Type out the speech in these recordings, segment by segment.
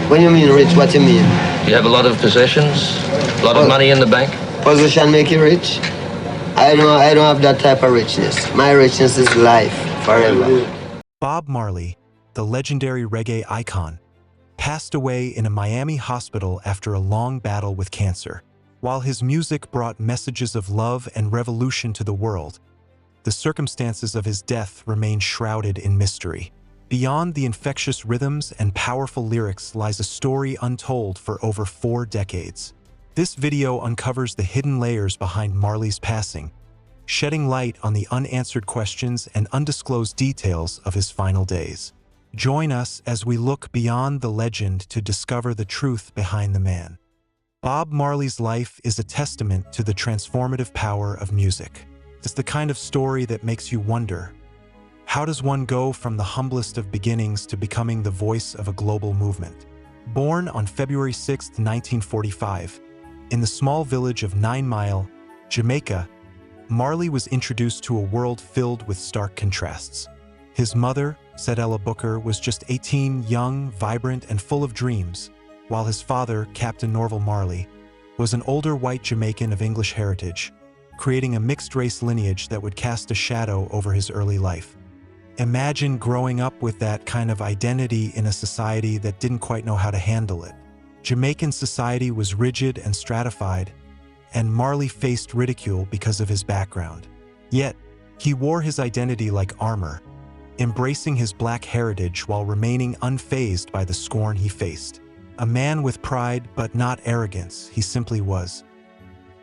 When you mean rich, what you mean? Do you have a lot of possessions? A lot of money in the bank? Position make you rich? I don't have that type of richness. My richness is life, forever. Bob Marley, the legendary reggae icon, passed away in a Miami hospital after a long battle with cancer. While his music brought messages of love and revolution to the world, the circumstances of his death remain shrouded in mystery. Beyond the infectious rhythms and powerful lyrics lies a story untold for over 4 decades. This video uncovers the hidden layers behind Marley's passing, shedding light on the unanswered questions and undisclosed details of his final days. Join us as we look beyond the legend to discover the truth behind the man. Bob Marley's life is a testament to the transformative power of music. It's the kind of story that makes you wonder, how does one go from the humblest of beginnings to becoming the voice of a global movement? Born on February 6, 1945, in the small village of 9 Mile, Jamaica, Marley was introduced to a world filled with stark contrasts. His mother, Cedella Booker, was just 18, young, vibrant, and full of dreams, while his father, Captain Norval Marley, was an older white Jamaican of English heritage, creating a mixed-race lineage that would cast a shadow over his early life. Imagine growing up with that kind of identity in a society that didn't quite know how to handle it. Jamaican society was rigid and stratified, and Marley faced ridicule because of his background. Yet, he wore his identity like armor, embracing his black heritage while remaining unfazed by the scorn he faced. A man with pride but not arrogance, he simply was.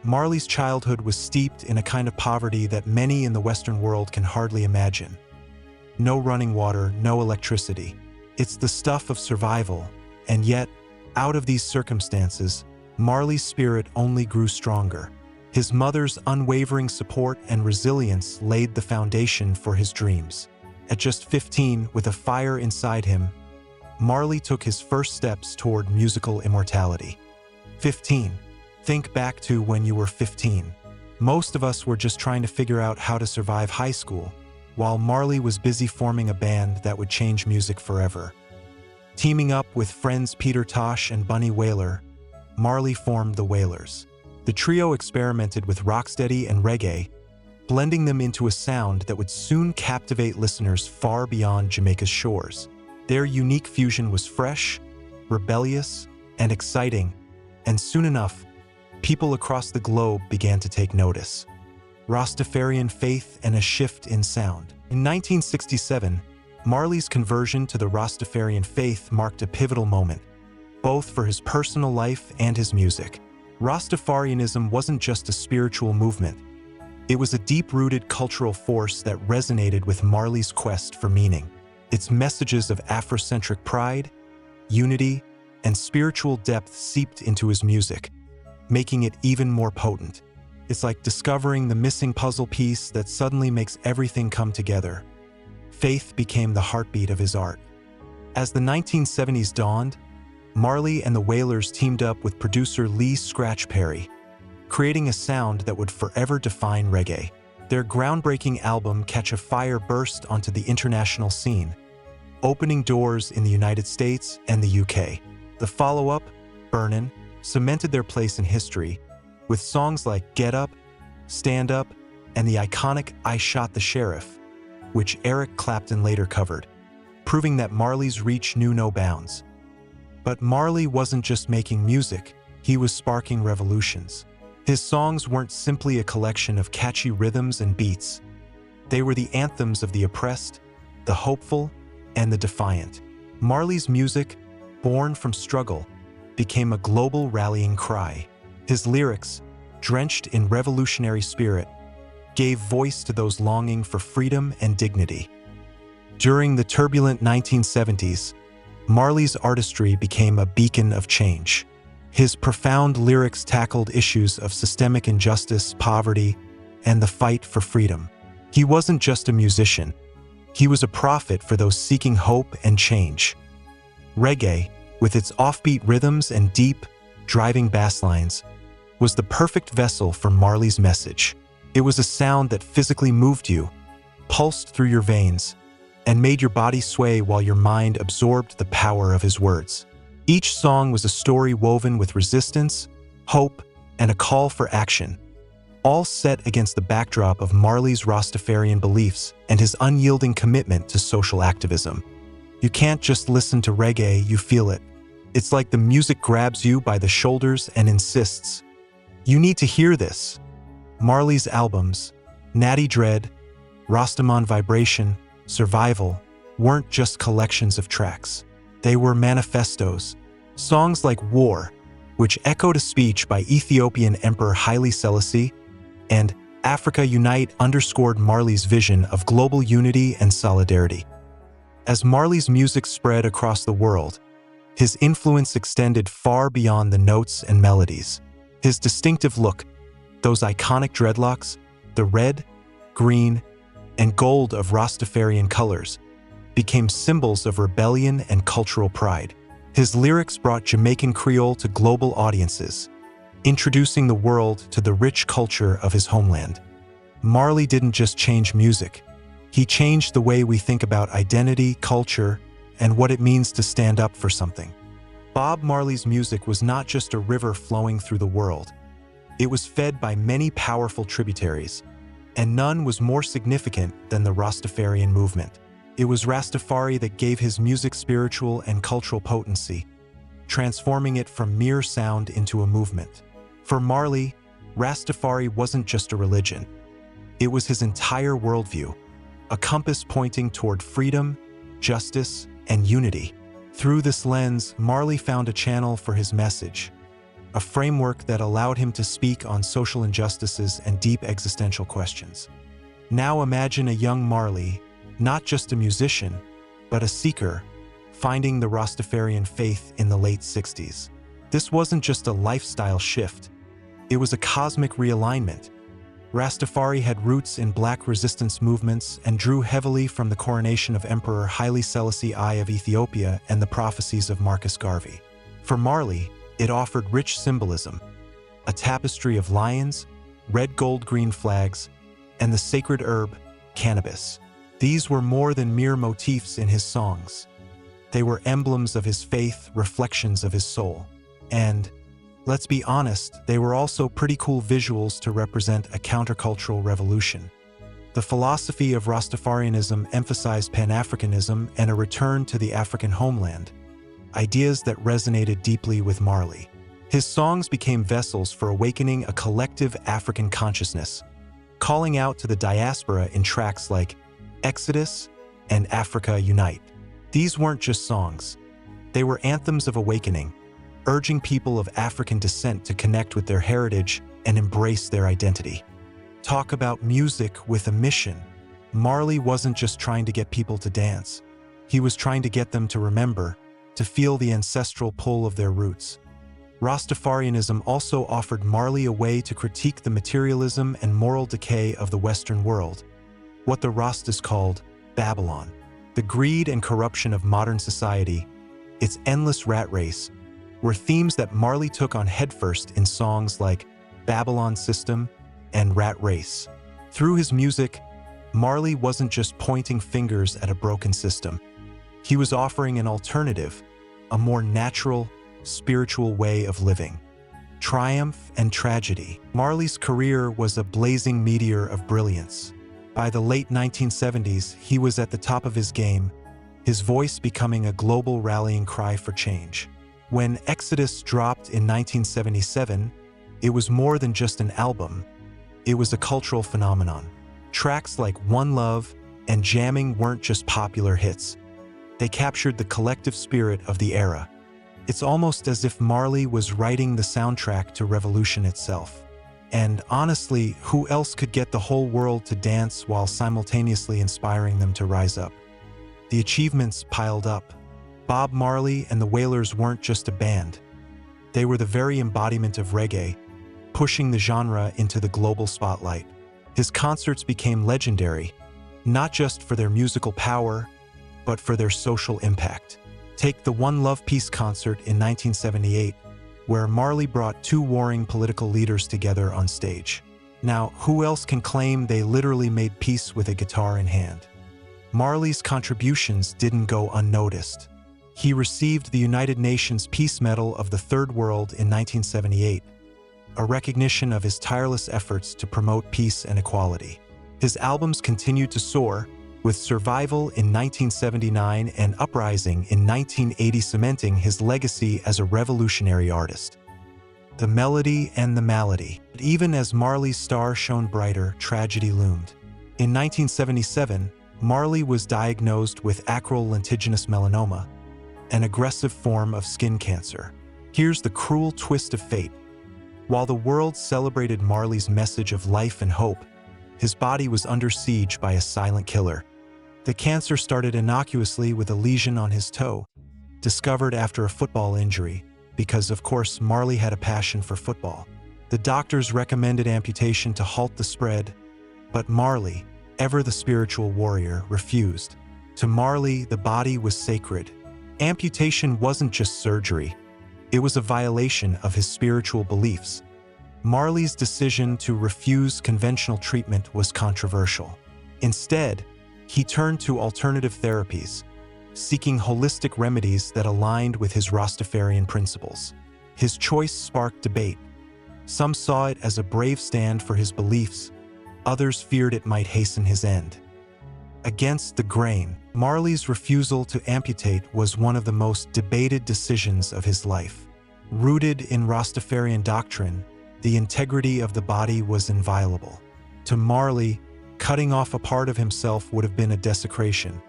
Marley's childhood was steeped in a kind of poverty that many in the Western world can hardly imagine. No running water, no electricity. It's the stuff of survival, and yet, out of these circumstances, Marley's spirit only grew stronger. His mother's unwavering support and resilience laid the foundation for his dreams. At just 15, with a fire inside him, Marley took his first steps toward musical immortality. 15. Think back to when you were 15. Most of us were just trying to figure out how to survive high school, while Marley was busy forming a band that would change music forever. Teaming up with friends Peter Tosh and Bunny Wailer, Marley formed the Wailers. The trio experimented with rocksteady and reggae, blending them into a sound that would soon captivate listeners far beyond Jamaica's shores. Their unique fusion was fresh, rebellious, and exciting, and soon enough, people across the globe began to take notice. Rastafarian faith and a shift in sound. In 1967, Marley's conversion to the Rastafarian faith marked a pivotal moment, both for his personal life and his music. Rastafarianism wasn't just a spiritual movement. It was a deep-rooted cultural force that resonated with Marley's quest for meaning. Its messages of Afrocentric pride, unity, and spiritual depth seeped into his music, making it even more potent. It's like discovering the missing puzzle piece that suddenly makes everything come together. Faith became the heartbeat of his art. As the 1970s dawned, Marley and the Wailers teamed up with producer Lee Scratch Perry, creating a sound that would forever define reggae. Their groundbreaking album Catch a Fire burst onto the international scene, opening doors in the United States and the UK. The follow-up, Burnin', cemented their place in history, with songs like Get Up, Stand Up, and the iconic I Shot the Sheriff, which Eric Clapton later covered, proving that Marley's reach knew no bounds. But Marley wasn't just making music, he was sparking revolutions. His songs weren't simply a collection of catchy rhythms and beats. They were the anthems of the oppressed, the hopeful, and the defiant. Marley's music, born from struggle, became a global rallying cry. His lyrics, drenched in revolutionary spirit, gave voice to those longing for freedom and dignity. During the turbulent 1970s, Marley's artistry became a beacon of change. His profound lyrics tackled issues of systemic injustice, poverty, and the fight for freedom. He wasn't just a musician. He was a prophet for those seeking hope and change. Reggae, with its offbeat rhythms and deep, driving bass lines, was the perfect vessel for Marley's message. It was a sound that physically moved you, pulsed through your veins, and made your body sway while your mind absorbed the power of his words. Each song was a story woven with resistance, hope, and a call for action, all set against the backdrop of Marley's Rastafarian beliefs and his unyielding commitment to social activism. You can't just listen to reggae, you feel it. It's like the music grabs you by the shoulders and insists, "You need to hear this." Marley's albums, Natty Dread, Rastaman Vibration, Survival, weren't just collections of tracks. They were manifestos. Songs like War, which echoed a speech by Ethiopian Emperor Haile Selassie, and Africa Unite underscored Marley's vision of global unity and solidarity. As Marley's music spread across the world, his influence extended far beyond the notes and melodies. His distinctive look, those iconic dreadlocks, the red, green, and gold of Rastafarian colors, became symbols of rebellion and cultural pride. His lyrics brought Jamaican Creole to global audiences, introducing the world to the rich culture of his homeland. Marley didn't just change music. He changed the way we think about identity, culture, and what it means to stand up for something. Bob Marley's music was not just a river flowing through the world. It was fed by many powerful tributaries, and none was more significant than the Rastafarian movement. It was Rastafari that gave his music spiritual and cultural potency, transforming it from mere sound into a movement. For Marley, Rastafari wasn't just a religion. It was his entire worldview, a compass pointing toward freedom, justice, and unity. Through this lens, Marley found a channel for his message, a framework that allowed him to speak on social injustices and deep existential questions. Now imagine a young Marley, not just a musician, but a seeker, finding the Rastafarian faith in the late 60s. This wasn't just a lifestyle shift, it was a cosmic realignment. Rastafari had roots in black resistance movements and drew heavily from the coronation of Emperor Haile Selassie I of Ethiopia and the prophecies of Marcus Garvey. For Marley, it offered rich symbolism, a tapestry of lions, red, gold, green flags, and the sacred herb, cannabis. These were more than mere motifs in his songs. They were emblems of his faith, reflections of his soul. And, let's be honest, they were also pretty cool visuals to represent a countercultural revolution. The philosophy of Rastafarianism emphasized Pan-Africanism and a return to the African homeland, ideas that resonated deeply with Marley. His songs became vessels for awakening a collective African consciousness, calling out to the diaspora in tracks like Exodus and Africa Unite. These weren't just songs. They were anthems of awakening, urging people of African descent to connect with their heritage and embrace their identity. Talk about music with a mission. Marley wasn't just trying to get people to dance. He was trying to get them to remember, to feel the ancestral pull of their roots. Rastafarianism also offered Marley a way to critique the materialism and moral decay of the Western world, what the Rastas called Babylon. The greed and corruption of modern society, its endless rat race, were themes that Marley took on headfirst in songs like Babylon System and Rat Race. Through his music, Marley wasn't just pointing fingers at a broken system. He was offering an alternative, a more natural, spiritual way of living. Triumph and tragedy. Marley's career was a blazing meteor of brilliance. By the late 1970s, he was at the top of his game, his voice becoming a global rallying cry for change. When Exodus dropped in 1977, it was more than just an album. It was a cultural phenomenon. Tracks like One Love and Jamming weren't just popular hits. They captured the collective spirit of the era. It's almost as if Marley was writing the soundtrack to revolution itself. And honestly, who else could get the whole world to dance while simultaneously inspiring them to rise up? The achievements piled up. Bob Marley and the Wailers weren't just a band. They were the very embodiment of reggae, pushing the genre into the global spotlight. His concerts became legendary, not just for their musical power, but for their social impact. Take the One Love Peace concert in 1978, where Marley brought two warring political leaders together on stage. Now, who else can claim they literally made peace with a guitar in hand? Marley's contributions didn't go unnoticed. He received the United Nations Peace Medal of the Third World in 1978, a recognition of his tireless efforts to promote peace and equality. His albums continued to soar, with Survival in 1979 and Uprising in 1980 cementing his legacy as a revolutionary artist. The melody and the malady. But even as Marley's star shone brighter, tragedy loomed. In 1977, Marley was diagnosed with acral lentiginous melanoma, an aggressive form of skin cancer. Here's the cruel twist of fate. While the world celebrated Marley's message of life and hope, his body was under siege by a silent killer. The cancer started innocuously with a lesion on his toe, discovered after a football injury, because of course Marley had a passion for football. The doctors recommended amputation to halt the spread, but Marley, ever the spiritual warrior, refused. To Marley, the body was sacred. Amputation wasn't just surgery, it was a violation of his spiritual beliefs. Marley's decision to refuse conventional treatment was controversial. Instead, he turned to alternative therapies, seeking holistic remedies that aligned with his Rastafarian principles. His choice sparked debate. Some saw it as a brave stand for his beliefs, others feared it might hasten his end. Against the grain, Marley's refusal to amputate was one of the most debated decisions of his life. Rooted in Rastafarian doctrine, the integrity of the body was inviolable. To Marley, cutting off a part of himself would have been a desecration,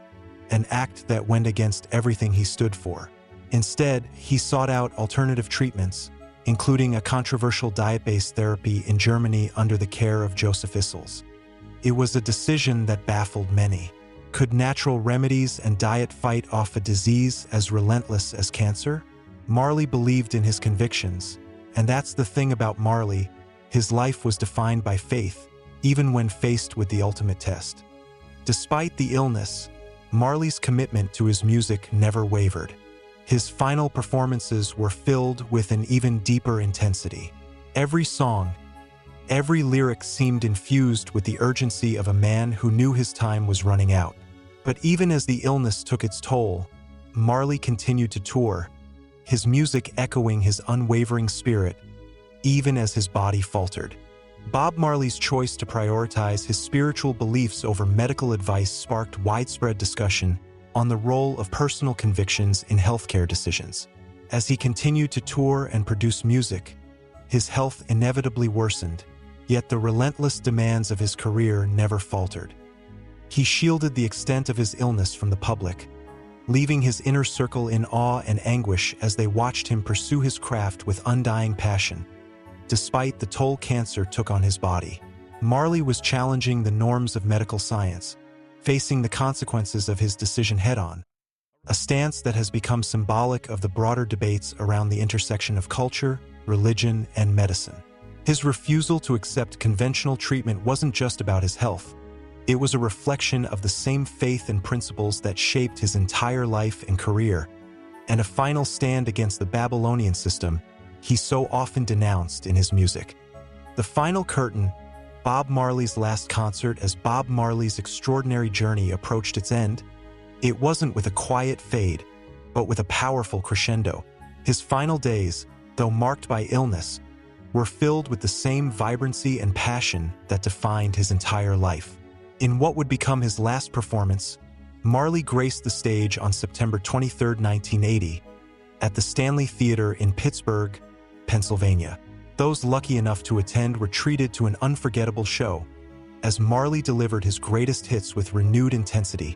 an act that went against everything he stood for. Instead, he sought out alternative treatments, including a controversial diet-based therapy in Germany under the care of Joseph Issels. It was a decision that baffled many. Could natural remedies and diet fight off a disease as relentless as cancer? Marley believed in his convictions, and that's the thing about Marley, his life was defined by faith, even when faced with the ultimate test. Despite the illness, Marley's commitment to his music never wavered. His final performances were filled with an even deeper intensity. Every song, every lyric seemed infused with the urgency of a man who knew his time was running out. But even as the illness took its toll, Marley continued to tour, his music echoing his unwavering spirit, even as his body faltered. Bob Marley's choice to prioritize his spiritual beliefs over medical advice sparked widespread discussion on the role of personal convictions in healthcare decisions. As he continued to tour and produce music, his health inevitably worsened, yet the relentless demands of his career never faltered. He shielded the extent of his illness from the public, leaving his inner circle in awe and anguish as they watched him pursue his craft with undying passion. Despite the toll cancer took on his body, Marley was challenging the norms of medical science, facing the consequences of his decision head-on, a stance that has become symbolic of the broader debates around the intersection of culture, religion, and medicine. His refusal to accept conventional treatment wasn't just about his health. It was a reflection of the same faith and principles that shaped his entire life and career, and a final stand against the Babylonian system he so often denounced in his music. The final curtain, Bob Marley's last concert as Bob Marley's extraordinary journey approached its end, it wasn't with a quiet fade, but with a powerful crescendo. His final days, though marked by illness, were filled with the same vibrancy and passion that defined his entire life. In what would become his last performance, Marley graced the stage on September 23, 1980, at the Stanley Theater in Pittsburgh, Pennsylvania. Those lucky enough to attend were treated to an unforgettable show, as Marley delivered his greatest hits with renewed intensity,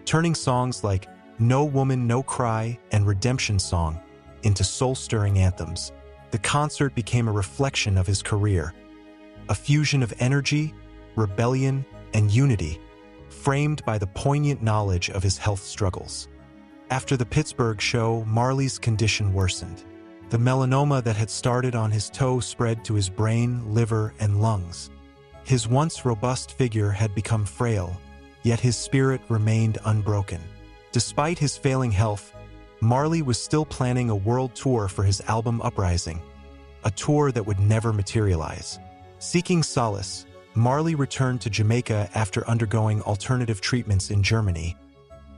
turning songs like No Woman, No Cry and Redemption Song into soul-stirring anthems. The concert became a reflection of his career, a fusion of energy, rebellion, and unity, framed by the poignant knowledge of his health struggles. After the Pittsburgh show, Marley's condition worsened. The melanoma that had started on his toe spread to his brain, liver, and lungs. His once robust figure had become frail, yet his spirit remained unbroken. Despite his failing health, Marley was still planning a world tour for his album Uprising, a tour that would never materialize. Seeking solace, Marley returned to Jamaica after undergoing alternative treatments in Germany.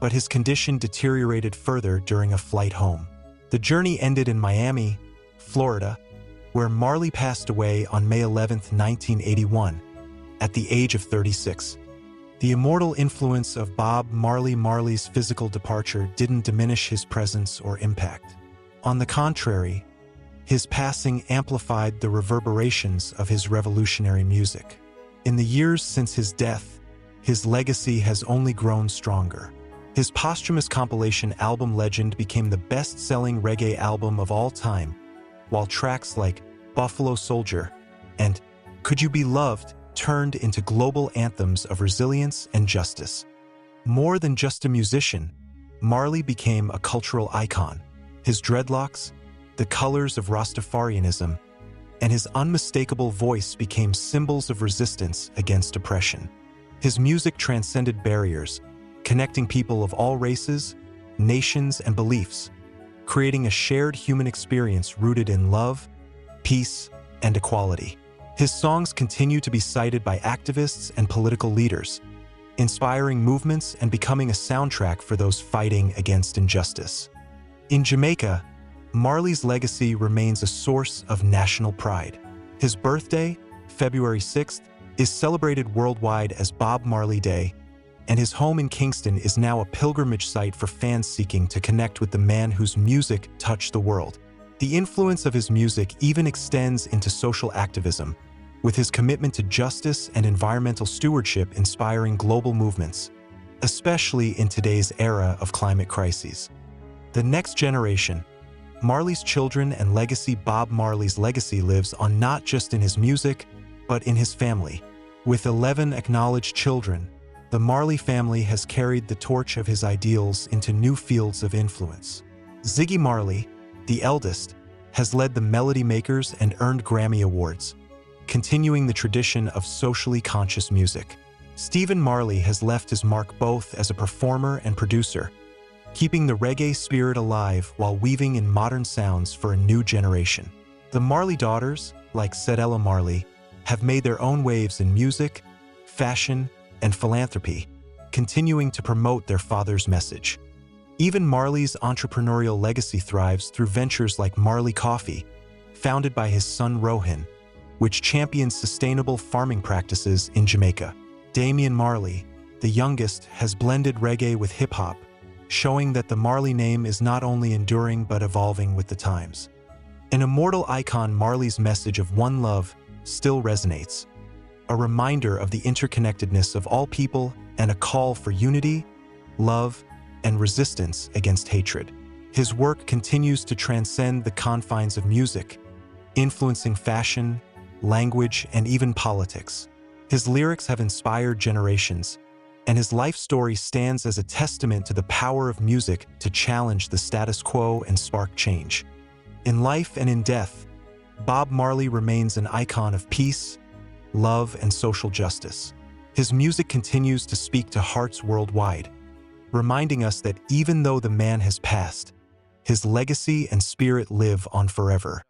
but his condition deteriorated further during a flight home. The journey ended in Miami, Florida, where Marley passed away on May 11, 1981, at the age of 36. The immortal influence of Bob Marley's physical departure didn't diminish his presence or impact. On the contrary, his passing amplified the reverberations of his revolutionary music. In the years since his death, his legacy has only grown stronger. His posthumous compilation album Legend became the best-selling reggae album of all time, while tracks like Buffalo Soldier and Could You Be Loved turned into global anthems of resilience and justice. More than just a musician, Marley became a cultural icon. His dreadlocks, the colors of Rastafarianism, and his unmistakable voice became symbols of resistance against oppression. His music transcended barriers, connecting people of all races, nations, and beliefs, creating a shared human experience rooted in love, peace, and equality. His songs continue to be cited by activists and political leaders, inspiring movements and becoming a soundtrack for those fighting against injustice. In Jamaica, Marley's legacy remains a source of national pride. His birthday, February 6th, is celebrated worldwide as Bob Marley Day, and his home in Kingston is now a pilgrimage site for fans seeking to connect with the man whose music touched the world. The influence of his music even extends into social activism, with his commitment to justice and environmental stewardship inspiring global movements, especially in today's era of climate crises. The next generation, Marley's children and legacy. Bob Marley's legacy lives on not just in his music, but in his family. With 11 acknowledged children, the Marley family has carried the torch of his ideals into new fields of influence. Ziggy Marley, the eldest, has led the Melody Makers and earned Grammy Awards, continuing the tradition of socially conscious music. Stephen Marley has left his mark both as a performer and producer, keeping the reggae spirit alive while weaving in modern sounds for a new generation. The Marley daughters, like Cedella Marley, have made their own waves in music, fashion, and philanthropy, continuing to promote their father's message. Even Marley's entrepreneurial legacy thrives through ventures like Marley Coffee, founded by his son Rohan, which champions sustainable farming practices in Jamaica. Damian Marley, the youngest, has blended reggae with hip-hop, showing that the Marley name is not only enduring but evolving with the times. An immortal icon, Marley's message of one love still resonates, a reminder of the interconnectedness of all people and a call for unity, love, and resistance against hatred. His work continues to transcend the confines of music, influencing fashion, language, and even politics. His lyrics have inspired generations, and his life story stands as a testament to the power of music to challenge the status quo and spark change. In life and in death, Bob Marley remains an icon of peace, love, and social justice. His music continues to speak to hearts worldwide, reminding us that even though the man has passed, his legacy and spirit live on forever.